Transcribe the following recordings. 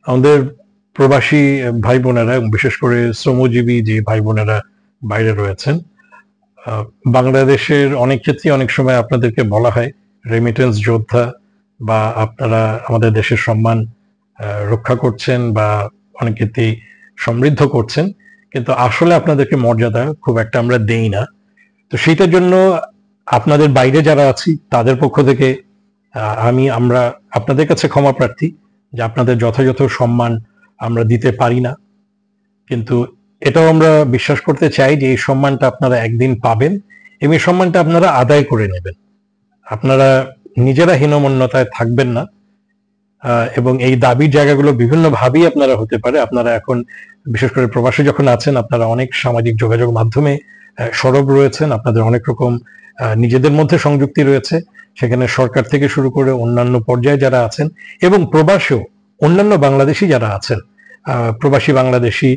আমাদের প্রবাসী ভাই বোনেরা এবং বিশেষ করে শ্রমজীবী যে ভাই বোনেরা বাইরে রয়েছেন, বাংলাদেশের অনেক ক্ষেত্রে অনেক সময় আপনাদেরকে বলা হয় রেমিটেন্স যোদ্ধা, বা আপনারা আমাদের দেশের সম্মান রক্ষা করছেন বা অনেক ক্ষেত্রেই সমৃদ্ধ করছেন, কিন্তু আসলে আপনাদেরকে মর্যাদা খুব একটা আমরা দেই না। তো সেইটার জন্য আপনাদের বাইরে যারা আছি তাদের পক্ষ থেকে আমরা আপনাদের কাছে ক্ষমা প্রার্থী যে আপনাদের যথাযথ সম্মান আমরা দিতে পারি না। কিন্তু এটাও আমরা বিশ্বাস করতে চাই যে এই সম্মানটা আপনারা একদিন পাবেন এবং এই সম্মানটা আপনারা আদায় করে নেবেন। আপনারা নিজেরা হীনমন্যতায় থাকবেন না। এবং এই দাবির জায়গাগুলো বিভিন্ন ভাবেই আপনারা হতে পারে। আপনারা এখন বিশেষ করে প্রবাসী যখন আছেন, আপনারা অনেক সামাজিক যোগাযোগ মাধ্যমে সরব রয়েছেন, আপনাদের অনেক রকম নিজেদের মধ্যে সংযুক্তি রয়েছে। সেখানে সরকার থেকে শুরু করে অন্যান্য পর্যায়ে যারা আছেন এবং প্রবাসেও অন্যান্য বাংলাদেশি যারা আছেন, প্রবাসী বাংলাদেশি,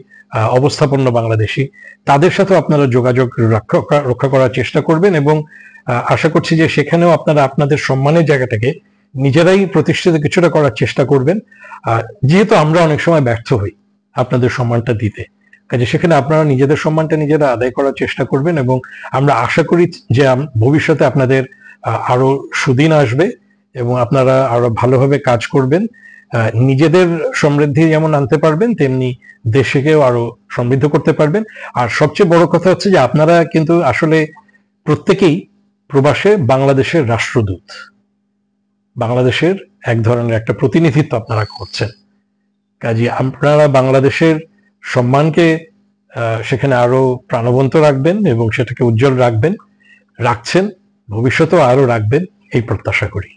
অবস্থাপন্ন বাংলাদেশি, তাদের সাথেও আপনারা যোগাযোগ রক্ষা করার চেষ্টা করবেন এবং আশা করছি যে সেখানেও আপনারা আপনাদের সম্মানের জায়গাটাকে নিজেরাই প্রতিষ্ঠিত কিছুটা করার চেষ্টা করবেন। যেহেতু আমরা অনেক সময় ব্যর্থ হই আপনাদের সম্মানটা দিতে, কাজে সেখানে আপনারা নিজেদের সম্মানটা নিজেরা আদায় করার চেষ্টা করবেন এবং আমরা আশা করি যে ভবিষ্যতে আপনাদের আরো সুদিন আসবে এবং আপনারা আরো ভালোভাবে কাজ করবেন। নিজেদের সমৃদ্ধি যেমন আনতে পারবেন, তেমনি দেশকেও আরো সমৃদ্ধ করতে পারবেন। আর সবচেয়ে বড় কথা হচ্ছে যে আপনারা কিন্তু আসলে প্রত্যেকেই প্রবাসে বাংলাদেশের রাষ্ট্রদূত, বাংলাদেশের এক ধরনের একটা প্রতিনিধিত্ব আপনারা করছেন। কাজে আপনারা বাংলাদেশের সম্মানকে সেখানে আরো প্রাণবন্ত রাখবেন এবং সেটাকে উজ্জ্বল রাখছেন, ভবিষ্যতেও আরো রাখবেন, এই প্রত্যাশা করি।